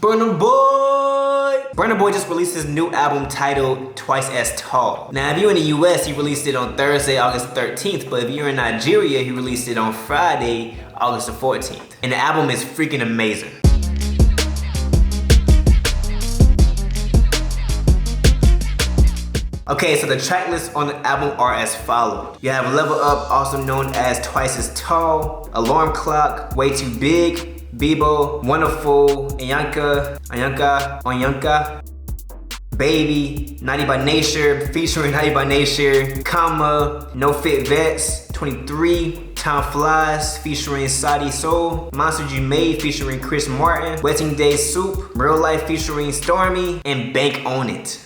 Burna Boy! Burna Boy just released his new album titled Twice as Tall. Now, if you're in the US, he released it on Thursday, August 13th, but if you're in Nigeria, he released it on Friday, August the 14th. And the album is freaking amazing. Okay, so the track lists on the album are as follows. You have Level Up, also known as Twice as Tall, Alarm Clock, Way Too Big, Bebo, Wonderful, Anyanka, Baby, 90 by Nature, featuring 90 by Nature, Comma, No Fit Vets, 23, Time Flies, featuring Sadi Soul, Monster You Made, featuring Chris Martin, Wedding Day Soup, Real Life, featuring Stormy, and Bank On It.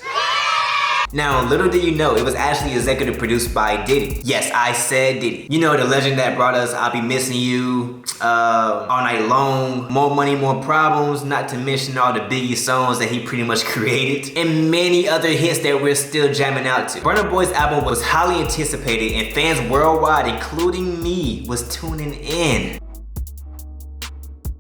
Now, little did you know, it was actually executive produced by Diddy. Yes, I said Diddy. You know, the legend that brought us I'll Be Missing You, All Night Long, More Money, More Problems, not to mention all the Biggie songs that he pretty much created, and many other hits that we're still jamming out to. Burna Boy's album was highly anticipated, and fans worldwide, including me, was tuning in.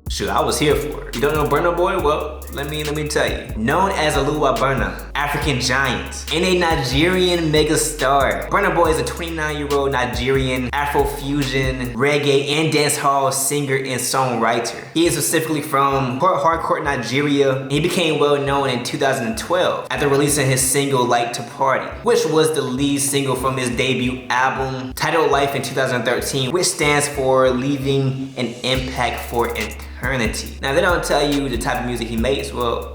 Shoot, I was here for it. You don't know Burna Boy? Well, let me tell you. Known as Oluwa Burna, African giant, and a Nigerian megastar, Burna Boy is a 29-year-old Nigerian Afrofusion, reggae, and dancehall singer and songwriter. He is specifically from Port Harcourt, Nigeria, and he became well known in 2012 after releasing his single Like to Party, which was the lead single from his debut album titled Life in 2013, which stands for Leaving an Impact for Eternity. Now, they don't tell you the type of music he makes. Well,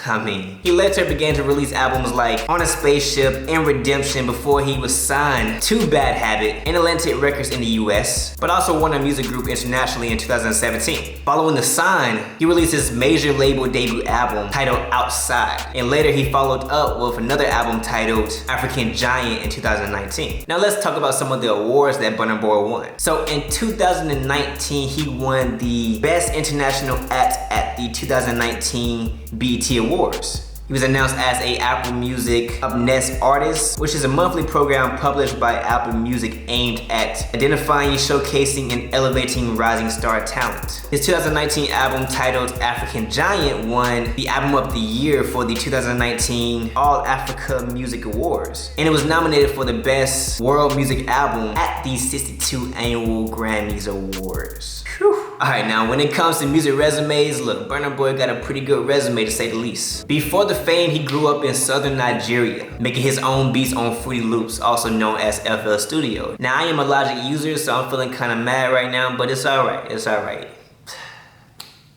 I mean, he later began to release albums like On a Spaceship and Redemption before he was signed to Bad Habit and Atlantic Records in the US, but also Warner Music Group internationally in 2017. Following the sign, he released his major label debut album titled Outside, and later he followed up with another album titled African Giant in 2019. Now let's talk about some of the awards that Burna Boy won. So in 2019, he won the Best International Act at the 2019 BET Awards. He was announced as a Apple Music Up Next artist, which is a monthly program published by Apple Music aimed at identifying, showcasing, and elevating rising star talent. His 2019 album titled African Giant won the Album of the Year for the 2019 All Africa Music Awards, and it was nominated for the Best World Music Album at the 62 Annual Grammys Awards. Whew. Alright, now when it comes to music resumes, look, Burna Boy got a pretty good resume to say the least. Before the fame, he grew up in southern Nigeria, making his own beats on Fruity Loops, also known as FL Studio. Now, I am a Logic user, so I'm feeling kind of mad right now, but it's alright, it's alright.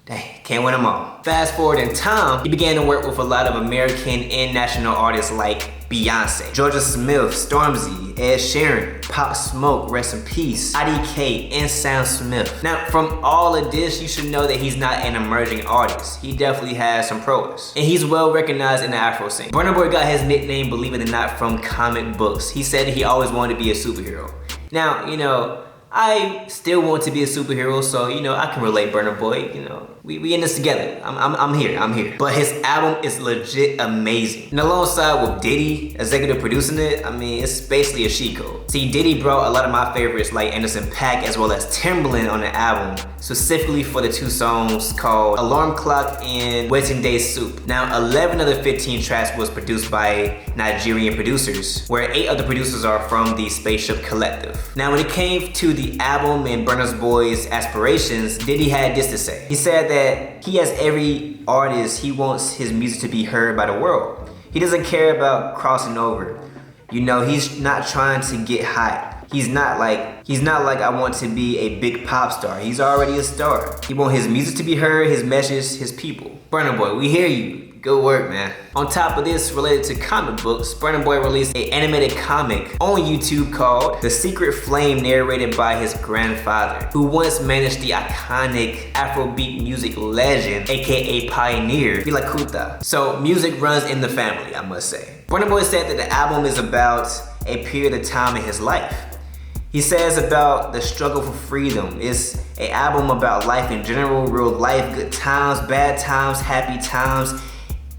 Dang, can't win them all. Fast forward in time, he began to work with a lot of American and national artists like Beyonce, Georgia Smith, Stormzy, Ed Sheeran, Pop Smoke, rest in peace, IDK, and Sam Smith. Now, from all of this, you should know that he's not an emerging artist. He definitely has some prowess, and he's well recognized in the Afro scene. Burna Boy got his nickname, believe it or not, from comic books. He said he always wanted to be a superhero. Now, you know, I still want to be a superhero, so, you know, I can relate, Burna Boy, you know. We in this together. I'm here. But his album is legit amazing. And alongside with Diddy, executive producing it, I mean, it's basically a cheat code. See, Diddy brought a lot of my favorites like Anderson .Paak as well as Timbaland on the album, specifically for the two songs called Alarm Clock and Wedding Day Soup. Now, 11 of the 15 tracks was produced by Nigerian producers, where 8 of the producers are from the Spaceship Collective. Now, when it came to the album and Burna Boy's aspirations, Diddy had this to say. He said that he, as every artist, he wants his music to be heard by the world. He doesn't care about crossing over. You know, he's not trying to get hot. He's not like I want to be a big pop star. He's already a star. He wants his music to be heard, his message, his people. Burna Boy, we hear you. Good work, man. On top of this, related to comic books, Burna Boy released an animated comic on YouTube called The Secret Flame, narrated by his grandfather, who once managed the iconic Afrobeat music legend, aka pioneer, Fela Kuti. So music runs in the family, I must say. Burna Boy said that the album is about a period of time in his life. He says about the struggle for freedom. It's an album about life in general, real life, good times, bad times, happy times,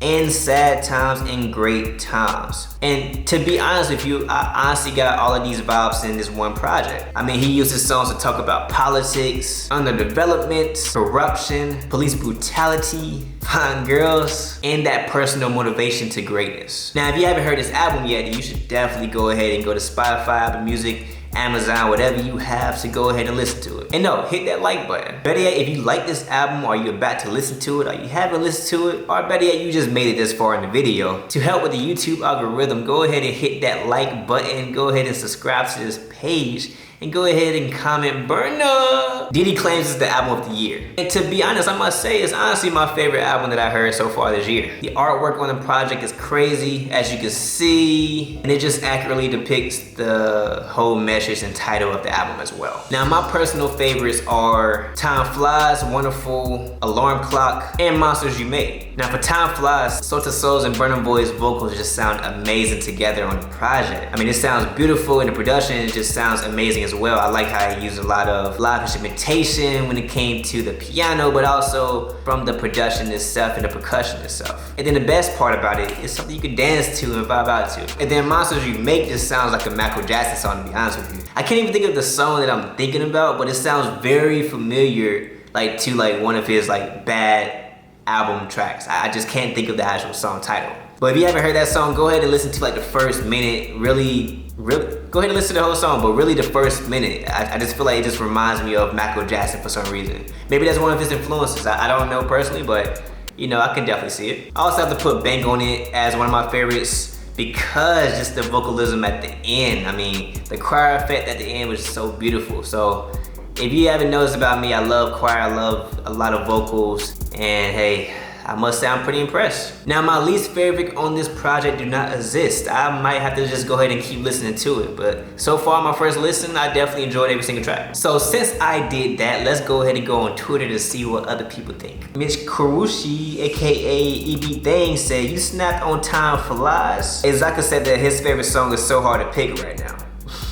in sad times and great times. And to be honest with you, I honestly got all of these vibes in this one project. I mean, he used his songs to talk about politics, underdevelopment, corruption, police brutality, fine girls, and that personal motivation to greatness. Now, if you haven't heard this album yet, you should definitely go ahead and go to Spotify, Apple Music, Amazon, whatever you have, to go ahead and listen to it. And no, hit that like button. Better yet, if you like this album, or you're about to listen to it, or you haven't listened to it, or better yet, you just made it this far in the video, to help with the YouTube algorithm, go ahead and hit that like button, go ahead and subscribe to this page, and go ahead and comment Burna. Diddy claims it's the album of the year. And to be honest, I must say it's honestly my favorite album that I heard so far this year. The artwork on the project is crazy, as you can see, and it just accurately depicts the whole message and title of the album as well. Now, my personal favorites are Time Flies, Wonderful, Alarm Clock, and Monsters You Made. Now, for Time Flies, Sota Soul's and Burna Boy's vocals just sound amazing together on the project. I mean, it sounds beautiful, and the production, it just sounds amazing as well. I like how he used a lot of live instrumentation when it came to the piano, but also from the production itself and the percussion itself. And then the best part about it is something you can dance to and vibe out to. And then Monsters You Make just sounds like a Michael Jackson song, to be honest with you. I can't even think of the song that I'm thinking about, but it sounds very familiar, like to like one of his like bad album tracks. I just can't think of the actual song title. But if you haven't heard that song, go ahead and listen to like the first minute. Really go ahead and listen to the whole song, but really the first minute, I just feel like it just reminds me of Michael Jackson for some reason. Maybe that's one of his influences. I don't know personally, but you know, I can definitely see it. I also have to put Bank on it as one of my favorites because just the vocalism at the end. I mean, the choir effect at the end was so beautiful. So if you haven't noticed about me, I love choir, I love a lot of vocals, and hey, I must say I'm pretty impressed. Now, my least favorite on this project do not exist. I might have to just go ahead and keep listening to it, but so far my first listen, I definitely enjoyed every single track. So since I did that, let's go ahead and go on Twitter to see what other people think. Mitch Karushi, aka EB Thing, said, "You snapped on Time Flies." Zaka said that his favorite song is so hard to pick right now.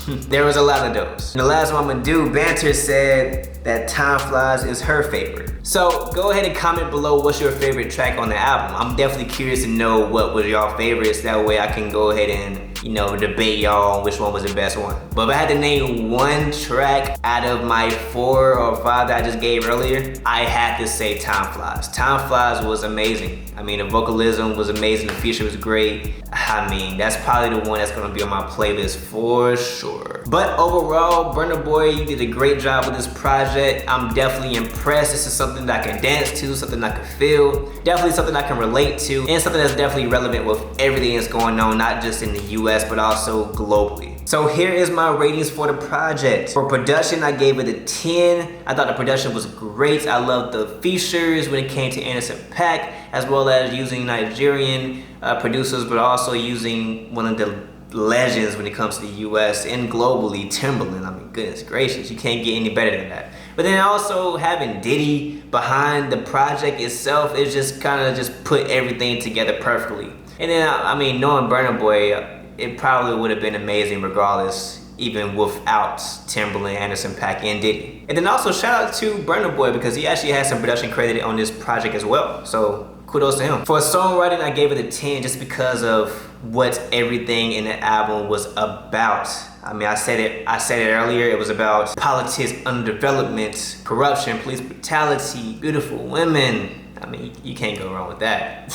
There was a lot of those. And the last one I'm gonna do, Banter, said that Time Flies is her favorite. So go ahead and comment below what's your favorite track on the album. I'm definitely curious to know what was y'all favorites. That way I can go ahead and, you know, debate y'all on which one was the best one. But if I had to name one track out of my 4 or 5 that I just gave earlier, I had to say Time Flies. Time Flies was amazing. I mean, the vocalism was amazing, the feature was great. I mean, that's probably the one that's gonna be on my playlist for sure. But overall, Burna Boy, you did a great job with this project. I'm definitely impressed. This is something that I can dance to, something I can feel, definitely something I can relate to, and something that's definitely relevant with everything that's going on, not just in the US, but also globally. So here is my ratings for the project. For production, I gave it a 10. I thought the production was great. I loved the features when it came to Anderson .Paak, as well as using Nigerian producers, but also using one of the legends when it comes to the US and globally, Timbaland. I mean, goodness gracious, you can't get any better than that. But then also having Diddy behind the project itself, it just kind of just put everything together perfectly. And then, I mean, knowing Burna Boy, it probably would have been amazing regardless, even without Timbaland, Anderson .Paak, and Diddy. And then also shout out to Burna Boy because he actually has some production credit on this project as well. So kudos to him. For songwriting, I gave it a 10 just because of what everything in the album was about. I mean, I said it earlier, it was about politics, underdevelopment, corruption, police brutality, beautiful women. I mean, you can't go wrong with that.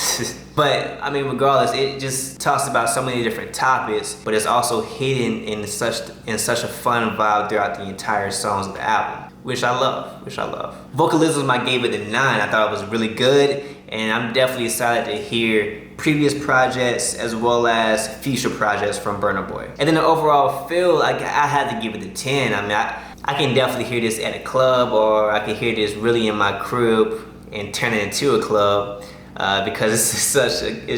But I mean, regardless, it just talks about so many different topics, but it's also hidden in such a fun vibe throughout the entire songs of the album, which I love. Vocalism, I gave it a 9. I thought it was really good, and I'm definitely excited to hear previous projects as well as future projects from Burna Boy. And then the overall feel, I had to give it a 10. I mean, I can definitely hear this at a club, or I can hear this really in my crib and turn it into a club because it's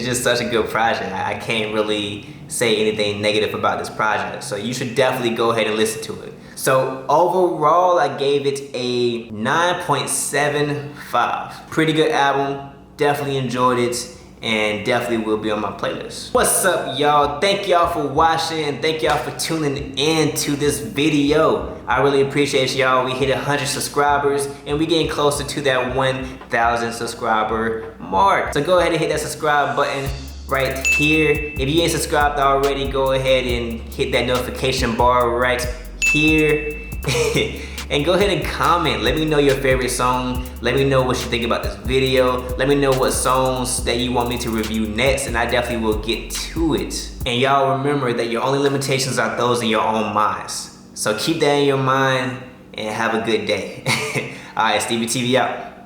just such a good project. I can't really say anything negative about this project. So you should definitely go ahead and listen to it. So overall, I gave it a 9.75. Pretty good album, definitely enjoyed it. and definitely will be on my playlist. What's up, y'all? Thank y'all for watching. Thank y'all for tuning in to this video. I really appreciate y'all. We hit 100 subscribers and we getting closer to that 1,000 subscriber mark. So go ahead and hit that subscribe button right here. If you ain't subscribed already, go ahead and hit that notification bar right here. And go ahead and comment. Let me know your favorite song. Let me know what you think about this video. Let me know what songs that you want me to review next, and I definitely will get to it. And y'all remember that your only limitations are those in your own minds. So keep that in your mind and have a good day. All right, Stevie TV out.